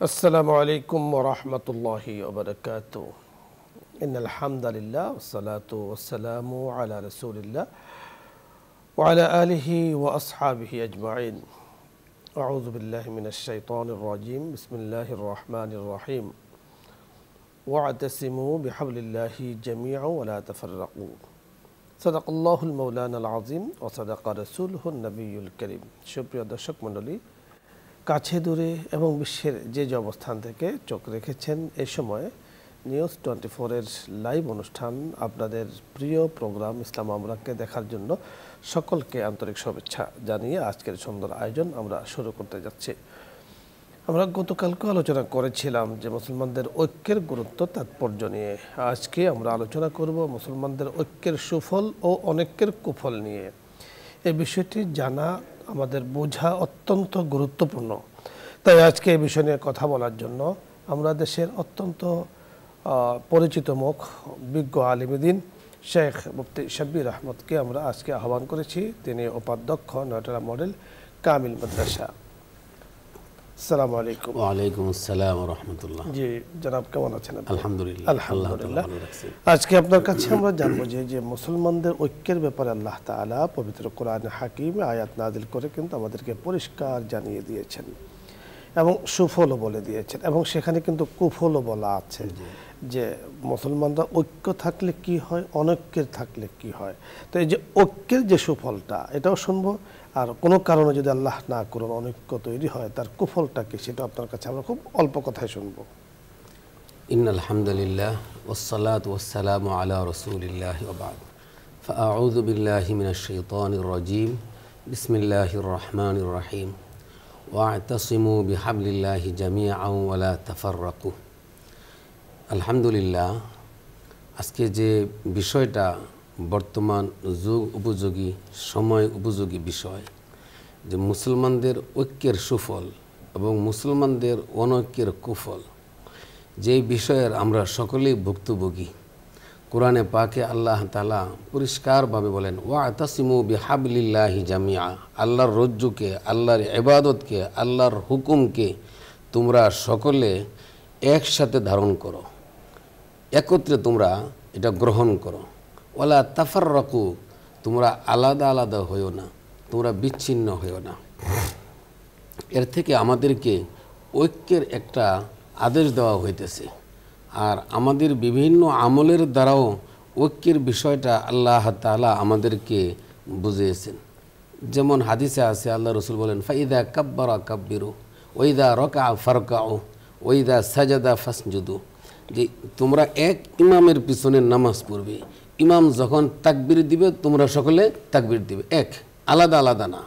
আসসালামু আলাইকুম ওয়া রাহমাতুল্লাহি ওয়া বারাকাতুহু। ইন্নাল হামদালিল্লাহ ওয়াসসালাতু ওয়াসসালামু আলা রাসূলিল্লাহ ওয়া আলা আলিহি ওয়া আসহাবিহি আজমাইন। আউযু বিল্লাহি মিনাশ শাইতানির রাজীম। বিসমিল্লাহির রাহমানির রাহিম। ওয়া'তাসিমু বিহাবলিল্লাহি জামিআন ওয়া লা তাফাররাকু। সাদাকাল্লাহুল মাওলানাল আযীম ওয়া সাদাকা রাসূলুহুন নবিয়্যুল কারীম। সুপ্রিয় দর্শক মণ্ডলী, কাছে দূরে এবং বিশ্বের যে অবস্থান থেকে চোখ রেখেছেন এই সময়ে নিউজ 24-এর লাইভ অনুষ্ঠান আপনাদের প্রিয় প্রোগ্রাম ইসলাম আমরাকে দেখার জন্য সকলকে আন্তরিক শুভেচ্ছা জানিয়ে আজকের সুন্দর আয়োজন আমরা শুরু করতে যাচ্ছি। আমরা গতকালকে আলোচনা করেছিলাম যে মুসলমানদের ঐক্যের গুরুত্ব তাৎপর্য নিয়ে। আজকে আমরা আলোচনা করব মুসলমানদের ঐক্যের সুফল ও অনেকের কুফল নিয়ে। এই বিষয়টি জানা আমাদের বোঝা অত্যন্ত গুরুত্বপূর্ণ। তাই আজকে এই বিষয় নিয়ে কথা বলার জন্য আমরা দেশের অত্যন্ত পরিচিত মুখ বিজ্ঞ আলিমুদ্দিন শেখ মুফতি শাব্বির আহমদকে আমরা আজকে আহ্বান করেছি। তিনি উপাধ্যক্ষ নয়টারা মডেল কামিল মাদ্রাসা। আসসালামু আলাইকুম। ওয়ালাইকুম আসসালাম ওয়া রাহমাতুল্লাহ। জি জনাব, কেমন আছেন? আলহামদুলিল্লাহ। আলহামদুলিল্লাহ। আজকে আপনার কাছে আমরা জানবো যে মুসলমানদের ঐক্যের ব্যাপারে আল্লাহ তাআলা পবিত্র কোরআন হাকিমে আয়াত নাযিল করে কিন্তু আমাদেরকে পরিষ্কার জানিয়ে দিয়েছেন এবং সুফলও বলে দিয়েছেন, এবং সেখানে কিন্তু কুফলও বলা আছে যে মুসলমানরা ঐক্য থাকলে কি হয়, অনৈক্যের থাকলে কি হয়। তো এই যে ঐক্যের যে সুফলটা এটাও শুনবো, আর কোনো কারণে যদি আল্লাহ না করুন অনৈক্য তৈরি হয় তার কুফলটা কি সেটা আপনার কাছে আমরা খুব অল্প কথায় শুনবো। ইন্নাল হামদুলিল্লাহ ওয়াসসালাতু ওয়াসসালামু আলা রাসূলিল্লাহ ওয়া বা'দ। ফাআউযু বিল্লাহি মিনাশ শাইতানির রাজীম। বিসমিল্লাহির রহমানির রহিম। ওয়া'তাসিমু বিহাবলিল্লাহি জামিআন ওয়া লা তাফাররাকু। আলহামদুলিল্লাহ, আজকে যে বিষয়টা বর্তমান যুগ উপযোগী, সময় উপযোগী বিষয়, যে মুসলমানদের ঐক্যের সুফল এবং মুসলমানদের অনৈক্যের কুফল, যে বিষয়ের আমরা সকলেই ভুক্তভোগী। কোরআনে পাকে আল্লাহ তাআলা পরিষ্কারভাবে বলেন, ওয়া'তাসিমু বিহাবলিল্লাহি জামিআ। আল্লাহর রজ্জুকে, আল্লাহর ইবাদতকে, আল্লাহর হুকুমকে তোমরা সকলে একসাথে ধারণ করো, একত্রে তোমরা এটা গ্রহণ করো। ওয়ালা তাফাররাকু, তোমরা আলাদা আলাদা হইও না, তোমরা বিচ্ছিন্ন হইও না। এর থেকে আমাদেরকে ঐক্যের একটা আদেশ দেওয়া হইতেছে, আর আমাদের বিভিন্ন আমলের দ্বারাও ঐক্যের বিষয়টা আল্লাহ তাআলা আমাদেরকে বুঝিয়েছেন। যেমন হাদিসে আছে, আল্লাহ রসুল বলেন, ফাইদা কাব্বারা কাব্বিরু ওইদা রকা ফারকাউ ওইদা সাজাদা ফাসজুদু, যে তোমরা এক ইমামের পিছনে নামাজ পড়বে, ইমাম যখন তাকবীর দিবে তোমরা সকলে তাকবীর দিবে, এক, আলাদা আলাদা না।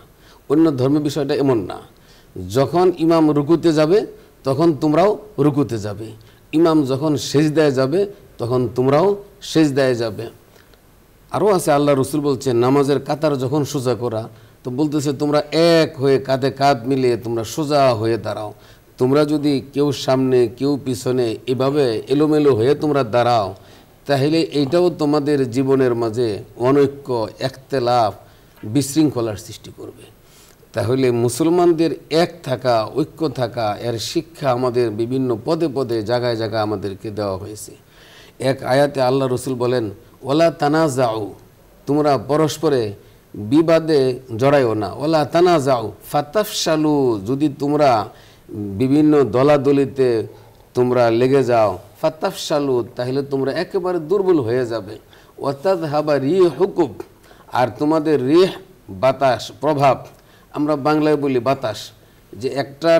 অন্য ধর্মের বিষয়টা এমন না, যখন ইমাম রুকুতে যাবে তখন তোমরাও রুকুতে যাবে, ইমাম যখন সেজদায় যাবে তখন তোমরাও সেজদায় যাবে। আরও আছে, আল্লাহ রসুল বলছে, নামাজের কাতার যখন সোজা করা, তো বলতেছে তোমরা এক হয়ে কাঁধে কাঁধ মিলিয়ে তোমরা সোজা হয়ে দাঁড়াও। তোমরা যদি কেউ সামনে কেউ পিছনে এভাবে এলোমেলো হয়ে তোমরা দাঁড়াও, তাহলে এইটাও তোমাদের জীবনের মাঝে অনৈক্য, একতেলাফ, বিশৃঙ্খলার সৃষ্টি করবে। তাহলে মুসলমানদের এক থাকা, ঐক্য থাকা, এর শিক্ষা আমাদের বিভিন্ন পদে পদে জায়গায় জায়গায় আমাদেরকে দেওয়া হয়েছে। এক আয়াতে আল্লাহ রসুল বলেন, ওয়ালা তানাজাউ, তোমরা পরস্পরে বিবাদে জড়াইও না। ওয়ালা তানাজাউ ফাতাফশালু, যদি তোমরা বিভিন্ন দলাদলিতে তোমরা লেগে যাও, ফাতাফশালু, তাহলে তোমরা একেবারে দুর্বল হয়ে যাবে। ওয়াতাযহাবা রিহুকুম, আর তোমাদের রিহ বাতাস, প্রভাব, আমরা বাংলায় বলি বাতাস, যে একটা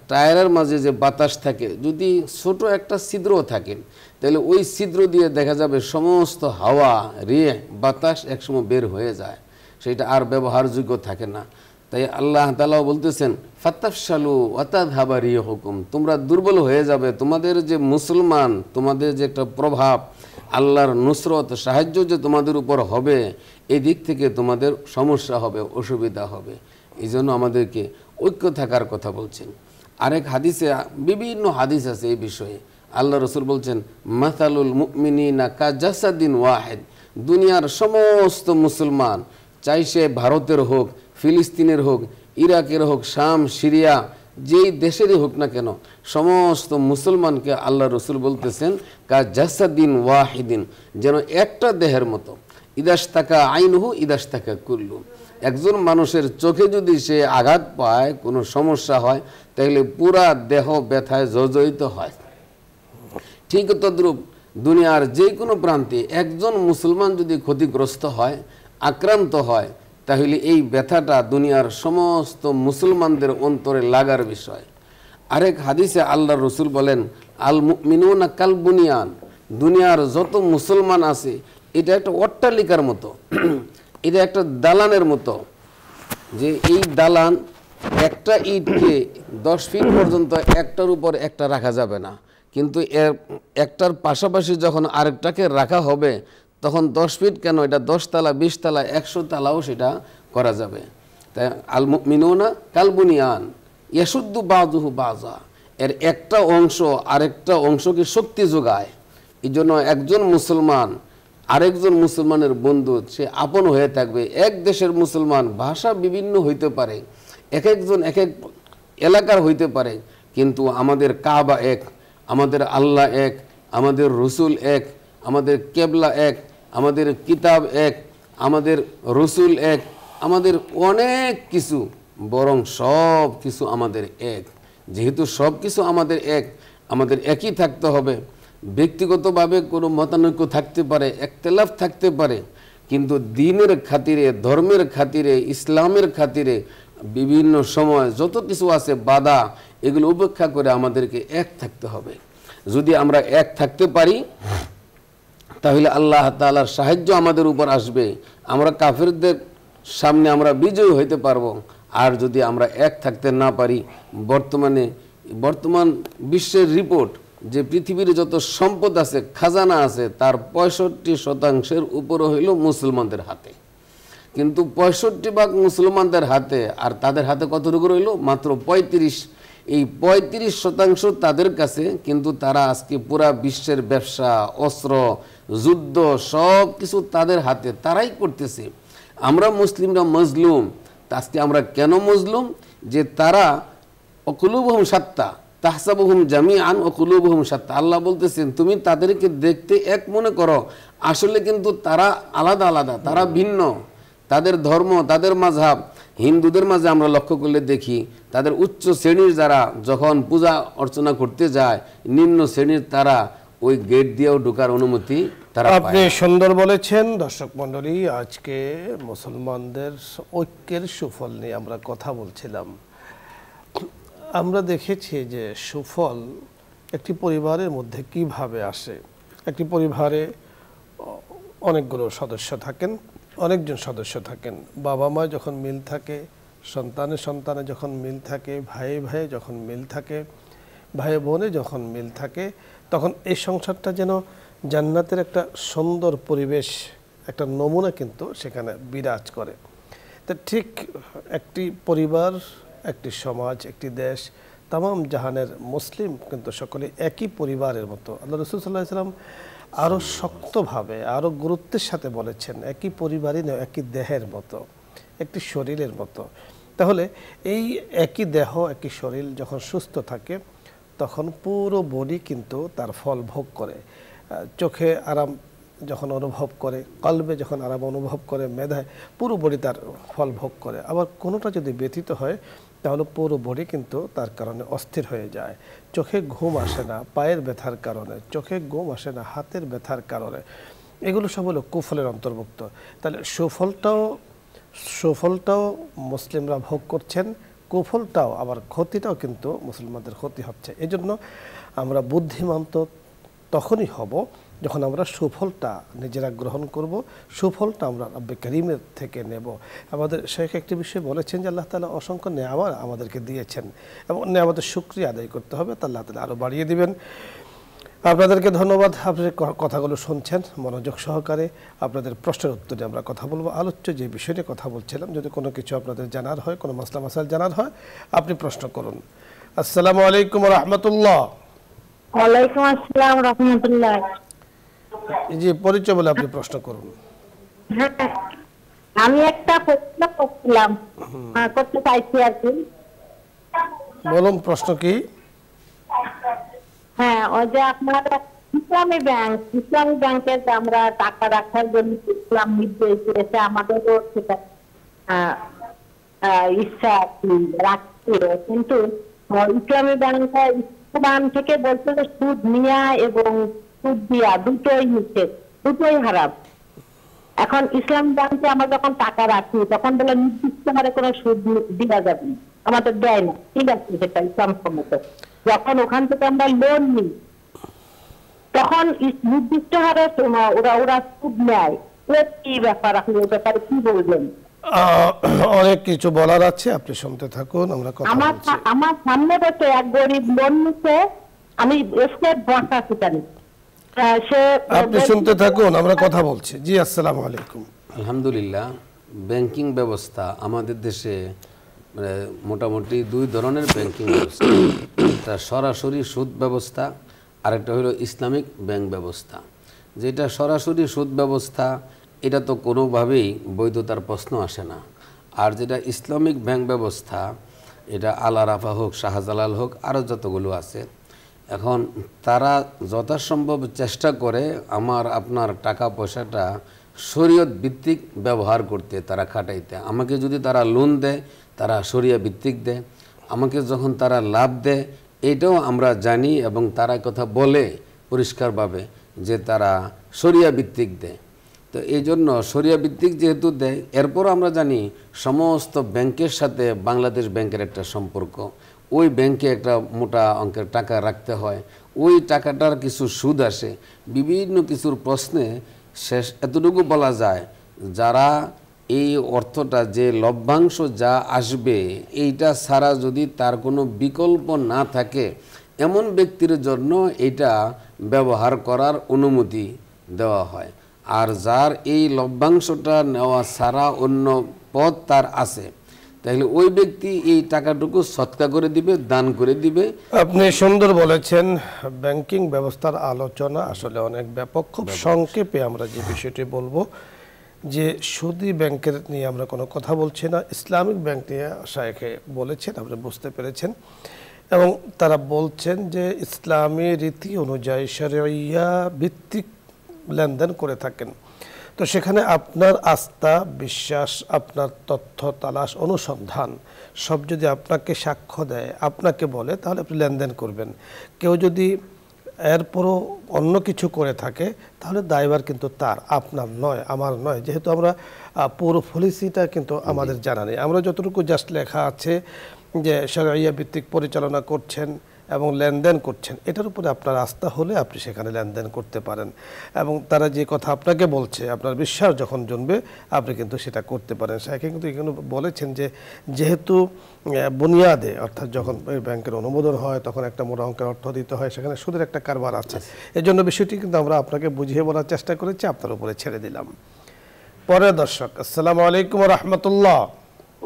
টায়ারের মাঝে যে বাতাস থাকে, যদি ছোট একটা ছিদ্রও থাকে তাহলে ওই ছিদ্র দিয়ে দেখা যাবে সমস্ত হাওয়া, রিহ, বাতাস একসময় বের হয়ে যায়, সেটা আর ব্যবহারযোগ্য থাকে না। তাই আল্লাহ তাআলা বলতেছেন, ফাতাফশালু ওয়াতাযহাবা রিহুকুম, তোমরা দুর্বল হয়ে যাবে। তোমাদের যে মুসলমান, তোমাদের যে একটা প্রভাব, আল্লাহর নুসরত, সাহায্য যে তোমাদের উপর হবে, এই দিক থেকে তোমাদের সমস্যা হবে, অসুবিধা হবে। এই জন্য আমাদেরকে ঐক্য থাকার কথা বলছেন। আরেক হাদিসে, বিভিন্ন হাদিস আছে এই বিষয়ে, আল্লাহ রসুল বলছেন, মাসালুল মুমিনিনা কাজাসাদিন ওয়াহিদ, দুনিয়ার সমস্ত মুসলমান, চাই সে ভারতের হোক, ফিলিস্তিনের হোক, ইরাকের হোক, শাম, সিরিয়া, যেই দেশেরই হোক না কেন, সমস্ত মুসলমানকে আল্লাহ রসুল বলতেছেন কা জাসাদিন ওয়াহিদিন, যেন একটা দেহের মতো। ইদাশতাকা আইনহু ইদাশতাকা কুল্লু। একজন মানুষের চোখে যদি সে আঘাত পায়, কোনো সমস্যা হয়, তাহলে পুরা দেহ ব্যথায় জর্জরিত হয়। ঠিক তদ্রূপ দুনিয়ার যে কোনো প্রান্তে একজন মুসলমান যদি ক্ষতিগ্রস্ত হয়, আক্রান্ত হয়, তাহলে এই ব্যথাটা দুনিয়ার সমস্ত মুসলমানদের অন্তরে লাগার বিষয়। আরেক হাদিসে আল্লাহ রসুল বলেন, আল মুমিনুনা কাল বুনিয়ান, দুনিয়ার যত মুসলমান আছে এটা একটা অট্টালিকার মতো, এটা একটা দালানের মতো। যে এই দালান, একটা ইটকে 10 ফিট পর্যন্ত একটার উপর একটা রাখা যাবে না, কিন্তু এর একটার পাশাপাশি যখন আরেকটাকে রাখা হবে, তখন 10 ফিট কেন, এটা 10 তলা, 20 তলা, 100 তলাও সেটা করা যাবে। তাই আল মুমিনুনা কাল বুনিয়ান ইয়াশুদ্দু বাযুহু বাযা, এর একটা অংশ আরেকটা অংশকে শক্তি যোগায়। এই জন্য একজন মুসলমান আরেকজন মুসলমানের বন্ধু, সে আপন হয়ে থাকবে। এক দেশের মুসলমান, ভাষা বিভিন্ন হইতে পারে, এক একজন এক এক এলাকার হইতে পারে, কিন্তু আমাদের কাবা এক, আমাদের আল্লাহ এক, আমাদের রসুল এক, আমাদের কেবলা এক, আমাদের কিতাব এক, আমাদের রসুল এক, আমাদের অনেক কিছু, বরং সব কিছু আমাদের এক। যেহেতু সব কিছু আমাদের এক, আমাদের একই থাকতে হবে। ব্যক্তিগতভাবে কোনো মতানৈক্য থাকতে পারে, একতলাফ থাকতে পারে, কিন্তু দ্বীনের খাতিরে, ধর্মের খাতিরে, ইসলামের খাতিরে বিভিন্ন সময় যত কিছু আছে বাধা, এগুলো উপেক্ষা করে আমাদেরকে এক থাকতে হবে। যদি আমরা এক থাকতে পারি, তাহলে আল্লাহ তাআলার সাহায্য আমাদের উপর আসবে, আমরা কাফেরদের সামনে আমরা বিজয়ী হইতে পারবো। আর যদি আমরা এক থাকতে না পারি, বর্তমান বিশ্বের রিপোর্ট যে পৃথিবীর যত সম্পদ আছে, খাজানা আছে, তার 65% উপরে হইল মুসলমানদের হাতে। কিন্তু 65% মুসলমানদের হাতে, আর তাদের হাতে কতটুকু রইল? মাত্র 35। এই 35% তাদের কাছে, কিন্তু তারা আজকে পুরা বিশ্বের ব্যবসা, অস্ত্র, যুদ্ধ সব কিছু তাদের হাতে, তারাই করতেছে। আমরা মুসলিমরা মজলুম। আজকে আমরা কেন মজলুম? যে তারা অকুলুবহুম সাত্তা তাহসাবুহুম জামিআন ওয়া কুলুবুহুম শাত্তা। আল্লাহ বলতেছেন তুমি তাদেরকে দেখতে এক মনে করো, আসলে কিন্তু তারা আলাদা আলাদা, তারা ভিন্ন। তাদের ধর্ম, তাদের মাযহাব, হিন্দুদের মাঝে আমরা লক্ষ্য করলে দেখি, তাদের উচ্চ শ্রেণীর যারা যখন পূজা অর্চনা করতে যায়, নিম্ন শ্রেণীর তারা ওই গেট দিয়েও ঢোকার অনুমতি তারা পায়। আপনি সুন্দর বলেছেন। দর্শক মণ্ডলী, আজকে মুসলমানদের ঐক্যের সুফল নিয়ে আমরা কথা বলছিলাম। আমরা দেখেছি যে সুফল একটি পরিবারের মধ্যে কিভাবে আসে। একটি পরিবারে অনেকগুলো সদস্য থাকেন, অনেকজন সদস্য থাকেন। বাবা মা যখন মিল থাকে, সন্তানে যখন মিল থাকে, ভাইয়ে যখন মিল থাকে, ভাই বোনে যখন মিল থাকে, তখন এই সংসারটা যেন জান্নাতের একটা সুন্দর পরিবেশ, একটা নমুনা কিন্তু সেখানে বিরাজ করে। তা ঠিক একটি পরিবার, একটি সমাজ, একটি দেশ, তামাম জাহানের মুসলিম কিন্তু সকলে একই পরিবারের মতো। আল্লাহ রাসূল সাল্লাল্লাহু আলাইহি ওয়াসাল্লাম আরও শক্তভাবে, আরও গুরুত্বের সাথে বলেছেন, একই পরিবারই নয়, একই দেহের মতো, একটি শরীরের মতো। তাহলে এই একই দেহ, একই শরীর যখন সুস্থ থাকে, তখন পুরো বডি কিন্তু তার ফল ভোগ করে। চোখে আরাম যখন অনুভব করে, কলবে যখন আরাম অনুভব করে, মেধায় পুরো বডি তার ফল ভোগ করে। আবার কোনোটা যদি ব্যতীত হয়, তাহলে পুরো বডি কিন্তু তার কারণে অস্থির হয়ে যায়। চোখে ঘুম আসে না পায়ের ব্যথার কারণে, চোখে ঘুম আসে না হাতের ব্যথার কারণে। এগুলো সব হলো কুফলের অন্তর্ভুক্ত। তাহলে সুফলটাও মুসলিমরা ভোগ করছেন, কুফলটাও, আবার ক্ষতিটাও কিন্তু মুসলমানদের ক্ষতি হচ্ছে। এজন্য আমরা বুদ্ধিমান তো তখনই হব যখন আমরা সুফলটা নিজেরা গ্রহণ করব, সুফলটা আমরা রব্বে কারীমের থেকে নেব। আমাদের শেখ একটি বিষয় বলেছেন যে আল্লাহ তাআলা অসংখ্য নেয়ামত আমাদেরকে দিয়েছেন এবং নেয়ামতের শুকরিয়া আদায় করতে হবে, তা আল্লাহ তাআলা আরও বাড়িয়ে দিবেন। আপনাদেরকে ধন্যবাদ, আপনাদের কথাগুলো শুনছেন মনোযোগ সহকারে। আপনাদের প্রশ্নের উত্তরে আমরা কথা বলবো। আলোচ্য যে বিষয়টি কথা বলছিলাম, যদি কোনো কিছু আপনাদের জানার হয়, কোনো মাসলা মাসাইল জানার হয়, আপনি প্রশ্ন করুন। আসসালামু আলাইকুম ওয়া রাহমাতুল্লাহ। ওয়ালাইকুম আসসালাম ওয়া রাহমাতুল্লাহ। জি, পরিচয় বলে আপনি প্রশ্ন করুন। হ্যাঁ, আমি একটা প্রশ্ন করতে চাইছি আর কি। বলুন প্রশ্ন কি? হ্যাঁ, ওই যে আপনার ইসলামী ব্যাংকে যে আমরা টাকা রাখার জন্য ইসলাম নির্দেশ দিয়েছে, আমাদেরও সেটা আহ, ইচ্ছা রাখছে, কিন্তু ইসলামী ব্যাংকে ইসলাম থেকে বলছে যে সুদ নেওয়া এবং সুদ দিয়া দুটোই নিষেধ, দুটোই হারাম। এখন ইসলাম ব্যাংকে আমরা যখন টাকা রাখি তখন বলে নির্দিষ্ট হারে কোনো সুদ দেওয়া যাবে না, আমাদের দেয় না, ঠিক আছে, সেটা ইসলাম সম্মত। যখন ওখান থেকে আমরা লোন নিই তখন নির্দিষ্ট হারে ওরা ওরা সুদ নেয়। কি ব্যাপার, আপনি ওই ব্যাপারে কি বলবেন? অনেক কিছু বলার আছে, আপনি শুনতে থাকুন, আমরা কথা বলছি। আমার সামনে বসে এক গরিব লোন নিচ্ছে, আমি স্টেট বসা সেখানে, সে আপনি শুনতে থাকুন, আমরা কথা বলছি। জি, আসসালামু আলাইকুম। আলহামদুলিল্লাহ, ব্যাংকিং ব্যবস্থা আমাদের দেশে মোটামুটি দুই ধরনের ব্যাংকিং ব্যবস্থা। একটা সরাসরি সুদ ব্যবস্থা, আরেকটা হলো ইসলামিক ব্যাংক ব্যবস্থা। যেটা সরাসরি সুদ ব্যবস্থা, এটা তো কোনোভাবেই বৈধতার প্রশ্ন আসে না। আর যেটা ইসলামিক ব্যাংক ব্যবস্থা, এটা আল আরাফা হোক, শাহজালাল হোক, আরও যতগুলো আছে, এখন তারা যথাসম্ভব চেষ্টা করে আপনার টাকা পয়সাটা শরীয়ত ভিত্তিক ব্যবহার করতে, তারা খাটাইতে। আমাকে যদি তারা লোন দেয়, তারা শরিয়া ভিত্তিক দেয়। আমাকে যখন তারা লাভ দেয়, এটাও আমরা জানি, এবং তারা কথা বলে পরিষ্কারভাবে যে তারা শরিয়া ভিত্তিক দেয়। তো এই জন্য শরিয়া ভিত্তিক যেহেতু দেয়, এরপরও আমরা জানি সমস্ত ব্যাংকের সাথে বাংলাদেশ ব্যাংকের একটা সম্পর্ক। ওই ব্যাংকে একটা মোটা অঙ্কের টাকা রাখতে হয়, ওই টাকাটার কিছু সুদ আসে। বিভিন্ন কিছুর প্রশ্নে শেষ এতটুকু বলা যায়, যারা এই অর্থটা, যে লভ্যাংশ যা আসবে, এইটা ছাড়া যদি তার কোনো বিকল্প না থাকে, এমন ব্যক্তির জন্য এটা ব্যবহার করার অনুমতি দেওয়া হয়। আর যার এই লভ্যাংশটা নেওয়া ছাড়া অন্য পথ তার আছে, তাহলে ওই ব্যক্তি এই টাকাটুকু সৎকা করে দিবে, দান করে দিবে। আপনি সুন্দর বলেছেন। ব্যাংকিং ব্যবস্থার আলোচনা আসলে অনেক ব্যাপক। খুব সংক্ষেপে আমরা যে বিষয়টি বলবো, যে সুদী ব্যাংকের নিয়ে আমরা কোনো কথা বলছি না, ইসলামিক ব্যাংক নিয়ে শায়েখে বলেছেন, আপনি বুঝতে পেরেছেন। এবং তারা বলছেন যে ইসলামী রীতি অনুযায়ী শরিয়া ভিত্তিক লেনদেন করে থাকেন। তো সেখানে আপনার আস্থা, বিশ্বাস, আপনার তথ্য তালাশ, অনুসন্ধান সব যদি আপনাকে সাক্ষ্য দেয়, আপনাকে বলে, তাহলে আপনি লেনদেন করবেন। কেউ যদি এরপরও অন্য কিছু করে থাকে, তাহলে দায়ভার কিন্তু তার, আপনার নয়, আমার নয়। যেহেতু আমরা পুরো পলিসিটা কিন্তু আমাদের জানা নেই, আমরা যতটুকু জাস্ট লেখা আছে যে শরিয়া ভিত্তিক পরিচালনা করছেন এবং লেনদেন করছেন, এটার উপরে আপনার আস্থা হলে আপনি সেখানে লেনদেন করতে পারেন। এবং তারা যে কথা আপনাকে বলছে, আপনার বিশ্বাস যখন জন্মবে, আপনি কিন্তু সেটা করতে পারেন। সেখানে কিন্তু এখানে বলেছেন যে যেহেতু বুনিয়াদে, অর্থাৎ যখন ব্যাংকের অনুমোদন হয়, তখন একটা মোটা অঙ্কের অর্থ দিতে হয়, সেখানে সুদের একটা কারবার আছে। এই জন্য বিষয়টি কিন্তু আমরা আপনাকে বুঝিয়ে বলার চেষ্টা করেছি, আপনার উপরে ছেড়ে দিলাম। পরে দর্শক, আসসালামু আলাইকুম রহমতুল্লাহ।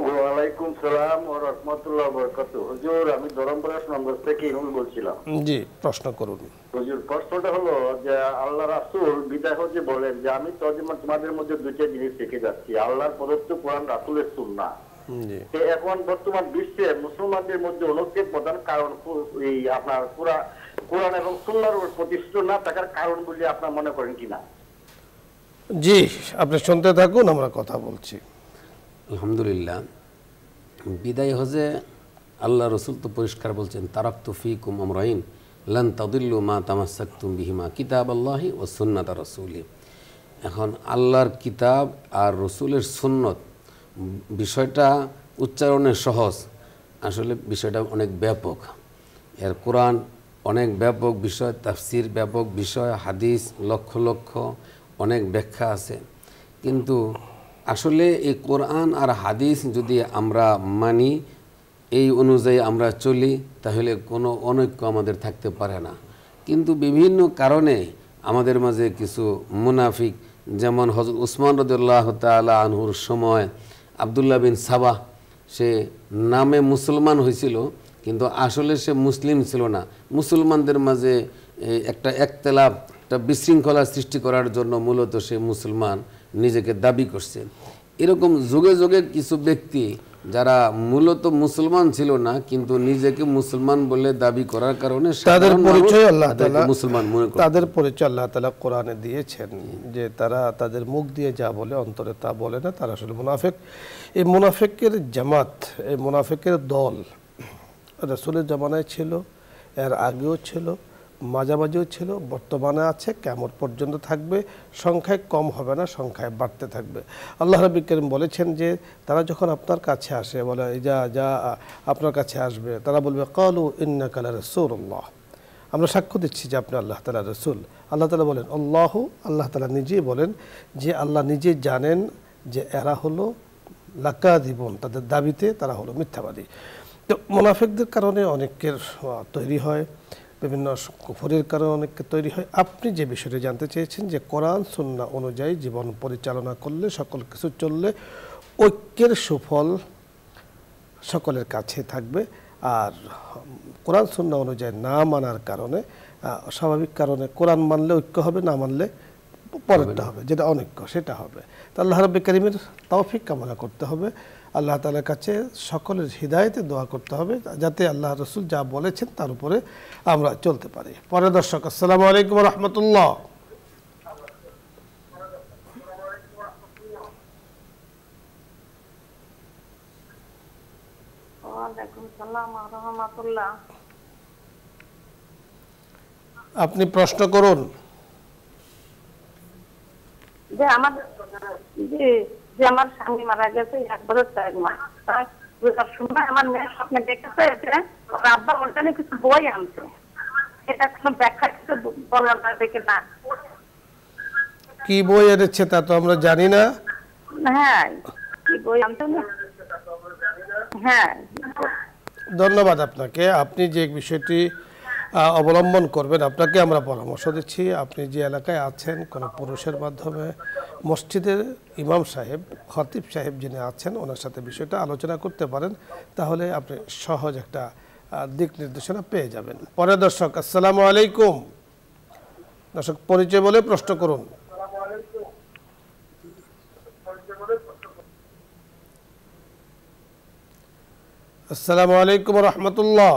ওয়ালাইকুম সালাম ওয়া রাহমাতুল্লাহি ওয়া বারাকাতুহু। হুজুর, আমি ধরমপাড়া সুনামগঞ্জ থেকে ইনুল বলছিলাম। জি, প্রশ্ন করুন। হুজুর, প্রশ্নটা হলো যে আল্লাহ রাসূল বিদায় হতে বলেন যে আমি তোমাদের মধ্যে দুইটা জিনিস রেখে যাচ্ছি, আল্লাহর প্রদত্ত কোরআন, রাসূলের সুন্নাহ। জি, এখন বর্তমান বিশ্বে মুসলমানদের মধ্যে ঐক্যের প্রধান কারণ এই আপনার কোরআন এবং সুন্নাহর উপর প্রতিষ্ঠিত না থাকার কারণ বলে আপনারা মনে করেন কিনা? জি, আপনি শুনতে থাকুন, আমরা কথা বলছি। আলহামদুলিল্লাহ, বিদায় হজে আল্লাহ রসুল তো পরিষ্কার বলছেন, তারাকতু ফীকুম আমরাইন লান তাদিল্লু মা তামাসসাকতুম বিহিমা, কিতাব আল্লাহি ওয়া সুন্নাত রাসূলি। এখন আল্লাহর কিতাব আর রসুলের সুন্নত, বিষয়টা উচ্চারণে সহজ, আসলে বিষয়টা অনেক ব্যাপক। এর কোরআন অনেক ব্যাপক বিষয়, তাফসির ব্যাপক বিষয়, হাদিস লক্ষ লক্ষ, অনেক ব্যাখ্যা আছে। কিন্তু আসলে এই কোরআন আর হাদিস যদি আমরা মানি, এই অনুযায়ী আমরা চলি, তাহলে কোনো অনৈক্য আমাদের থাকতে পারে না। কিন্তু বিভিন্ন কারণে আমাদের মাঝে কিছু মুনাফিক, যেমন হযরত উসমান রাদিয়াল্লাহু তাআলা আনহুর সময় আব্দুল্লাহ বিন সাবাহ, সে নামে মুসলমান হয়েছিল, কিন্তু আসলে সে মুসলিম ছিল না। মুসলমানদের মাঝে একটা একতলাফ, একটা বিশৃঙ্খলা সৃষ্টি করার জন্য মূলত সে মুসলমান নিজেকে দাবি করছে। এরকম যুগে যুগে কিছু ব্যক্তি যারা মূলত মুসলমান ছিল না কিন্তু নিজেকে মুসলমান বলে দাবি করার কারণে তাদের সাধারণ পরিচয় মানুষ আল্লাহ তাদেরকে তাআলা মুসলমান মনে করে। তাদের পরিচয় আল্লাহ তাআলা কোরআনে দিয়েছেন যে তারা তাদের মুখ দিয়ে যা বলে অন্তরে তা বলে না, তারা আসলে মুনাফিক। এই মুনাফিকের জামাত, এই মুনাফিকের দল রাসূলের জামানায় ছিল, এর আগেও ছিল, মাঝামাঝিও ছিল, বর্তমানে আছে, কিয়ামত পর্যন্ত থাকবে। সংখ্যায় কম হবে না, সংখ্যায় বাড়তে থাকবে। আল্লাহ রাব্বুল কারীম বলেছেন যে তারা যখন আপনার কাছে আসে, বলে যা যা আপনার কাছে আসবে, তারা বলবে ক্বালু ইন্নাকা লারাসূলুল্লাহ, আমরা সাক্ষ্য দিচ্ছি যে আপনি আল্লাহ তাআলার রাসূল। আল্লাহ তাআলা বলেন আল্লাহু, আল্লাহ তাআলা নিজেই বলেন যে আল্লাহ নিজেই জানেন যে এরা হলো লাকাযিবুন, তাদের দাবিতে তারা হলো মিথ্যাবাদী। তো মুনাফিকদের কারণে অনেকের তৈরি হয়, বিভিন্ন কুফরের কারণে অনেককে তৈরি হয়। আপনি যে বিষয়টি জানতে চেয়েছেন যে কোরআন সুন্নাহ অনুযায়ী জীবন পরিচালনা করলে, সকল কিছু চললে ঐক্যের সুফল সকলের কাছে থাকবে, আর কোরআন সুন্নাহ অনুযায়ী না মানার কারণে স্বাভাবিক কারণে কোরআন মানলে ঐক্য হবে, না মানলে পরেরটা হবে, যেটা অনৈক্য সেটা হবে। তো আল্লাহ রাব্বুল কারীমের তৌফিক কামনা করতে হবে, আল্লাহ তাআলার কাছে সকলের হিদায়াতে দোয়া করতে হবে যাতে আল্লাহ রাসূল যা বলেছেন তার উপরে আমরা চলতে পারি। পরে দর্শক, আসসালামু আলাইকুম ওয়া রাহমাতুল্লাহ। ওয়ালাইকুম সালাম ওয়া রাহমাতুল্লাহ। আপনি প্রশ্ন করুন। যে আমার যে আমার স্বামী মারা গেছে 1 বছর 4 মাস, তার সময় আমার মেয়ে স্বপ্নে দেখেছে যে ওর আব্বা ওখানে কিছু বই আনছে, এটা কোনো ব্যাখ্যা কিছু বলার না দেখে না। কি বই এনেছে তা তো আমরা জানি না। হ্যাঁ, কি বই আনতে না? হ্যাঁ, ধন্যবাদ আপনাকে। আপনি যে বিষয়টি অবলম্বন করবেন, আপনাকে আমরা পরামর্শ দিচ্ছি। আপনি যে এলাকায় আছেন, কোনো পুরুষের মাধ্যমে মসজিদের ইমাম সাহেব, খতিব সাহেব যিনি আছেন, ওনার সাথে বিষয়টা আলোচনা করতে পারেন, তাহলে আপনি সহজ একটা দিক নির্দেশনা পেয়ে যাবেন। পরে দর্শক, আসসালামু আলাইকুম। দর্শক, পরিচয় বলে প্রশ্ন করুন। আসসালামু আলাইকুম ওয়া রাহমাতুল্লাহ।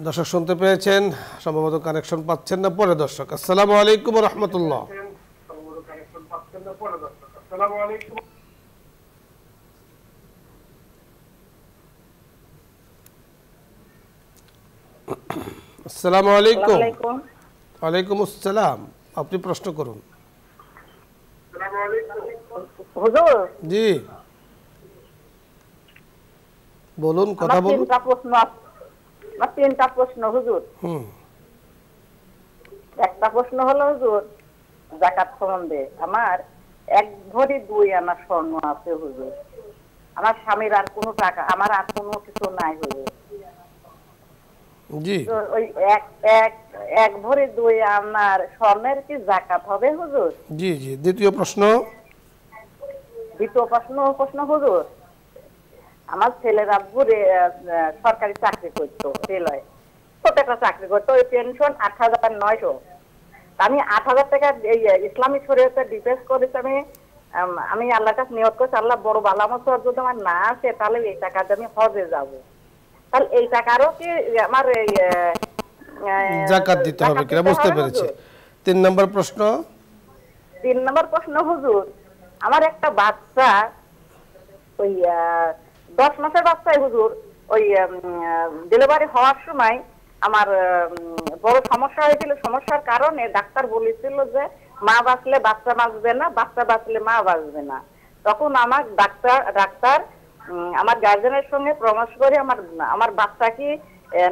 দর্শক শুনতে পেয়েছেন, সম্ভবত কানেকশন পাচ্ছেন না। পরে দর্শক, আসসালামু আলাইকুম ওয়া রাহমাতুল্লাহ। আসসালামু আলাইকুম। ওয়ালাইকুম আসসালাম। আপনি প্রশ্ন করুন। হুজুর, জি বলুন, কথা বলুন। তিনটা প্রশ্ন হুজুর। একটা প্রশ্ন হলো হুজুর যাকাত সম্বন্ধে। আমার 1 ভরি 2 আনা স্বর্ণ আছে হুজুর। আমার স্বামীর আর কোনো টাকা, আমার আর কোনো কিছু নাই হুজুর। জি, তো ওই এক ভরি 2 আনার স্বর্ণের কি যাকাত হবে হুজুর? জি জি। দ্বিতীয় প্রশ্ন হুজুর, আমার ছেলের আব্বু সরকারি চাকরি করতো, রেলওয়ে ছোট একটা চাকরি করতো, ওই পেনশন 8,900। আমি 8,000 টাকা এই ইসলামী শরীয়তে ডিপেন্ড করেছি। আমি আল্লাহর কাছে নিয়ত করছি, আল্লাহ বড় বালামত যদি আমার না আসে তাহলে এই টাকাতে আমি হজে যাব। তাহলে এই টাকারও কি আমার যাকাত দিতে হবে কিনা বুঝতে পেরেছি। 3 নম্বর প্রশ্ন। 3 নম্বর প্রশ্ন হুজুর, আমার একটা বাচ্চা ওই 10 মাসের বাচ্চাই হুজুর, ওই ডেলিভারি হওয়ার সময় আমার বড় সমস্যা হয়েছিল। সমস্যার কারণে ডাক্তার বলেছিল যে মা বাঁচলে বাচ্চা বাঁচবে না, বাচ্চা বাঁচলে মা বাঁচবে না। তখন আমার ডাক্তার আমার গার্জেনের সঙ্গে পরামর্শ করে আমার বাচ্চাকে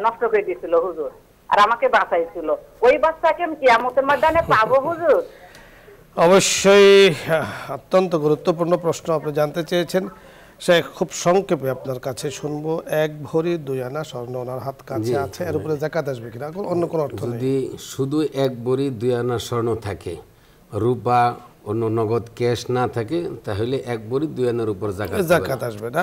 নষ্ট করে দিয়েছিল হুজুর, আর আমাকে বাঁচাইছিল। ওই বাচ্চাকে আমি কিয়ামতের ময়দানে পাবো হুজুর? অবশ্যই অত্যন্ত গুরুত্বপূর্ণ প্রশ্ন আপনি জানতে চেয়েছেন। সে খুব সংক্ষেপে আপনার কাছে শুনবো। 1 ভরি 2 আনা স্বর্ণ ওনার হাত কাছে আছে, এর উপরে যাকাত আসবে কিনা, অন্য কোনো অর্থ নেই। যদি শুধু 1 ভরি 2 আনা স্বর্ণ থাকে, রূপা অন্য নগদ ক্যাশ না থাকে, তাহলে 1 ভরি 2 আনার উপর যাকাত আসবে না।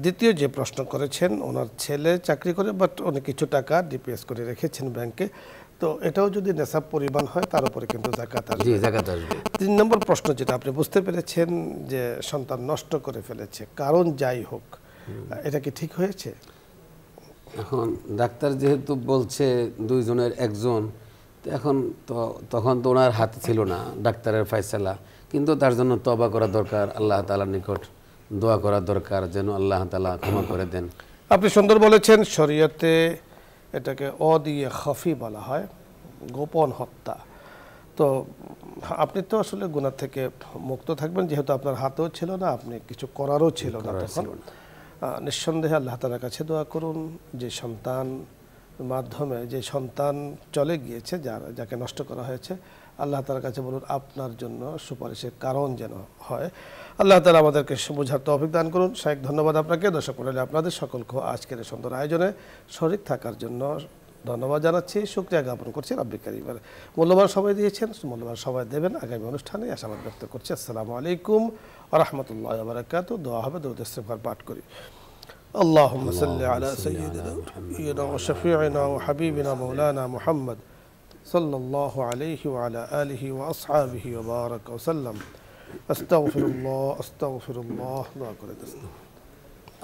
দ্বিতীয় যে প্রশ্ন করেছেন, ওনার ছেলে চাকরি করে, বাট উনি কিছু টাকা ডিপিএস করে রেখেছেন ব্যাংকে, তো এটাও যদি নেশাব পরিমাণ হয় তার উপরে কিন্তু যাকাত আসবে। জি, যাকাত আসবে। 3 নম্বর প্রশ্ন যেটা আপনি বুঝতে পেরেছেন যে সন্তান নষ্ট করে ফেলেছে, কারণ যাই হোক, এটা কি ঠিক হয়েছে? এখন ডাক্তার যেহেতু বলছে দুইজনের একজন, তো এখন তো তখন তো ওনার হাতে ছিল না ডাক্তারের ফয়সালা, কিন্তু তার জন্য তওবা করা দরকার, আল্লাহ তাআলার নিকট দোয়া করা দরকার যেন আল্লাহ তাআলা ক্ষমা করে দেন। আপনি সুন্দর বলেছেন, শরীয়তে এটাকে অদিয়ে খফি বলা হয়, গোপন হত্যা। তো আপনি তো আসলে গুনাহ থেকে মুক্ত থাকবেন, যেহেতু আপনার হাতেও ছিল না, আপনি কিছু করারও ছিল না তখন। নিঃসন্দেহে আল্লাহ তাআলার কাছে দোয়া করুন যে সন্তান মাধ্যমে যে সন্তান চলে গিয়েছে, যাকে নষ্ট করা হয়েছে, আল্লাহ তাআলার কাছে বলুন আপনার জন্য সুপারিশের কারণ যেন হয়। আল্লাহ তাআলা আমাদেরকে বোঝার তৌফিক দান করুন। শাইখ, ধন্যবাদ আপনাকে। দর্শক মণ্ডলী, আপনাদের সকলকে আজকের এই সুন্দর আয়োজনে শরীক থাকার জন্য ধন্যবাদ জানাচ্ছি, শুকরিয়া জ্ঞাপন করছি। রব্বি কারীমের মূল্যবান সময় দিয়েছেন, মূল্যবান সময় দেবেন আগামী অনুষ্ঠানে আশাবাদ ব্যক্ত করছি। আসসালামু আলাইকুম ওয়া রাহমাতুল্লাহি ওয়া বারাকাতুহু। দোয়া হবে, দরুদ ইস্তিগফার পাঠ করি। اللهم صل على سيدنا وشفيعنا وحبيبنا مولانا محمد صلى الله عليه وعلى آله وأصحابه وبارك وسلم. أستغفر الله.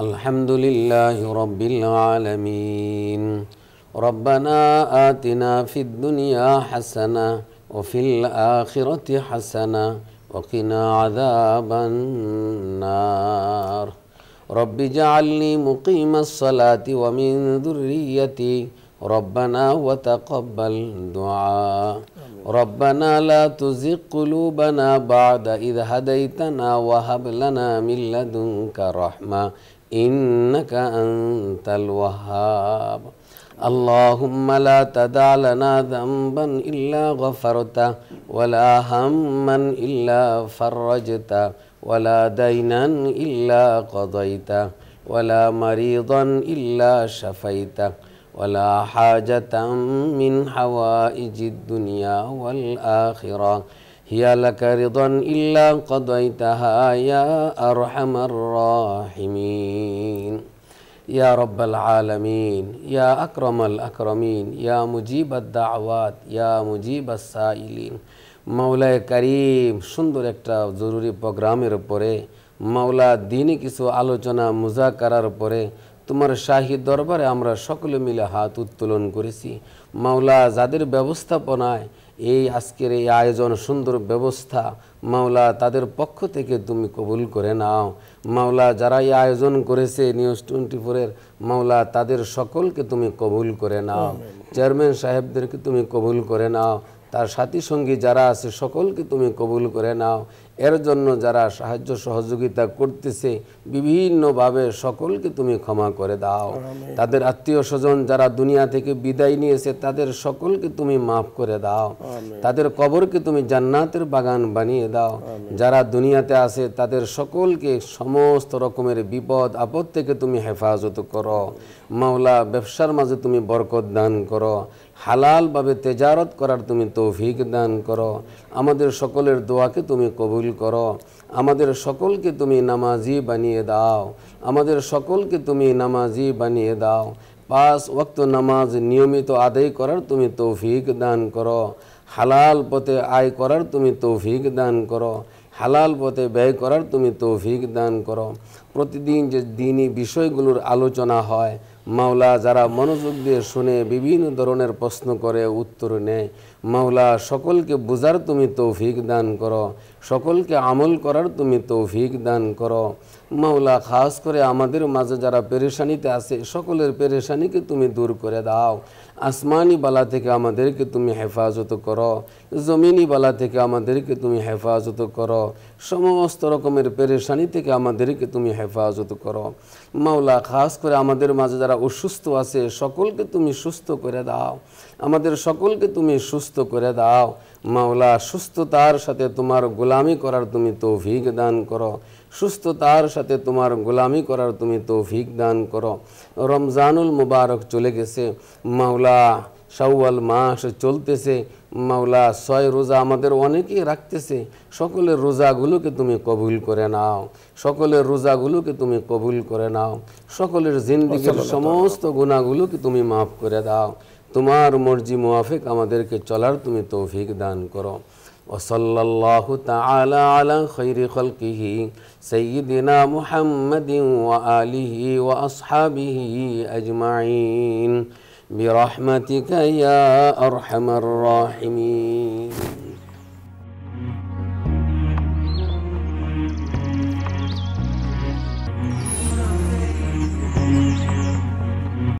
الحمد لله رب العالمين. ربنا آتنا في الدنيا حسنة وفي الآخرة حسنة وقنا عذاب النار. رب اجعلني مقيم الصلاة ومن ذريتي ربنا وتقبل دعاء. ربنا لا تزغ قلوبنا بعد إذ هديتنا وهب لنا من لدنك رحمة إنك أنت الوهاب. اللهم لا تدع لنا ذنبا إلا غفرته ولا هما إلا فرجته ولا دينا إلا قضيته ولا مريضا إلا شفيته ولا حاجة من حوائج الدنيا والآخرة هي لك رضا إلا قضيتها يا أرحم الراحمين. يا رب العالمين يا أكرم الأكرمين يا مجيب الدعوات يا مجيب السائلين. মাওলায়ে কারীম, সুন্দর একটা জরুরি প্রোগ্রামের উপরে মাওলা দিনে কিছু আলোচনা মুজাকারার উপরে তোমার শাহী দরবারে আমরা সকলে মিলে হাত উত্তোলন করেছি। মাওলা, যাদের ব্যবস্থাপনায় এই আজকের এই আয়োজন সুন্দর ব্যবস্থা, মাওলা তাদের পক্ষ থেকে তুমি কবুল করে নাও। মাওলা, যারা এই আয়োজন করেছে নিউজ 24-এর, মাওলা তাদের সকলকে তুমি কবুল করে নাও। চেয়ারম্যান সাহেবদেরকে তুমি কবুল করে নাও, তার সাথী সঙ্গী যারা আছে সকলকে তুমি কবুল করে নাও। এর জন্য যারা সাহায্য সহযোগিতা করতেছে বিভিন্নভাবে সকলকে তুমি ক্ষমা করে দাও। তাদের আত্মীয় স্বজন যারা দুনিয়া থেকে বিদায় নিয়েছে তাদের সকলকে তুমি মাফ করে দাও। তাদের কবরকে তুমি জান্নাতের বাগান বানিয়ে দাও। যারা দুনিয়াতে আছে তাদের সকলকে সমস্ত রকমের বিপদ আপদ থেকে তুমি হেফাজত করো। মাওলা, ব্যবসার মাঝে তুমি বরকত দান করো, হালালভাবে তেজারত করার তুমি তৌফিক দান করো। আমাদের সকলের দোয়াকে তুমি কবুল করো। আমাদের সকলকে তুমি নামাজি বানিয়ে দাও। আমাদের সকলকে তুমি নামাজি বানিয়ে দাও। 5 ওয়াক্ত নামাজ নিয়মিত আদায় করার তুমি তৌফিক দান করো। হালাল পথে আয় করার তুমি তৌফিক দান করো। হালাল পথে ব্যয় করার তুমি তৌফিক দান করো। প্রতিদিন যে দ্বীনি বিষয়গুলোর আলোচনা হয়, মাওলা যারা মনোযোগ দিয়ে শুনে বিভিন্ন ধরনের প্রশ্ন করে উত্তর নেয়, মাওলা সকলকে বুঝার তুমি তৌফিক দান করো, সকলকে আমল করার তুমি তৌফিক দান করো। মাওলা, খাস করে আমাদের মাঝে যারা পেরেশানিতে আছে সকলের পেরেশানিকে তুমি দূর করে দাও। আসমানি বালা থেকে আমাদেরকে তুমি হেফাজত করো, জমিনি বালা থেকে আমাদেরকে তুমি হেফাজত করো, সমস্ত রকমের পেরেশানি থেকে আমাদেরকে তুমি হেফাজত করো। মাওলা, খাস করে আমাদের মাঝে যারা অসুস্থ আছে সকলকে তুমি সুস্থ করে দাও, আমাদের সকলকে তুমি সুস্থ করে দাও। মাওলা, সুস্থতার সাথে তোমার গোলামি করার তুমি তৌফিক দান করো, সুস্থতার সাথে তোমার গোলামি করার তুমি তৌফিক দান করো। রমজানুল মুবারক চলে গেছে মাওলা, শাওয়াল মাস চলতেছে মাওলা, 6 রোজা আমাদের অনেকেই রাখতেছে, সকলের রোজাগুলোকে তুমি কবুল করে নাও, সকলের রোজাগুলোকে তুমি কবুল করে নাও, সকলের জিন্দেগীর সমস্ত গুনাহগুলোকে তুমি মাফ করে দাও। তোমার মর্জি মুআফিক আমাদেরকে চলার তুমি তৌফিক দান করো। ওয়াসাল্লাল্লাহু তাআলা আলা খায়রি খালকিহি সাইয়্যিদিনা মুহাম্মাদিন ওয়া আলিহি ওয়া আসহাবিহি আজমাইন বিরহমাতিকা ইয়া আরহামার রাহিমিন।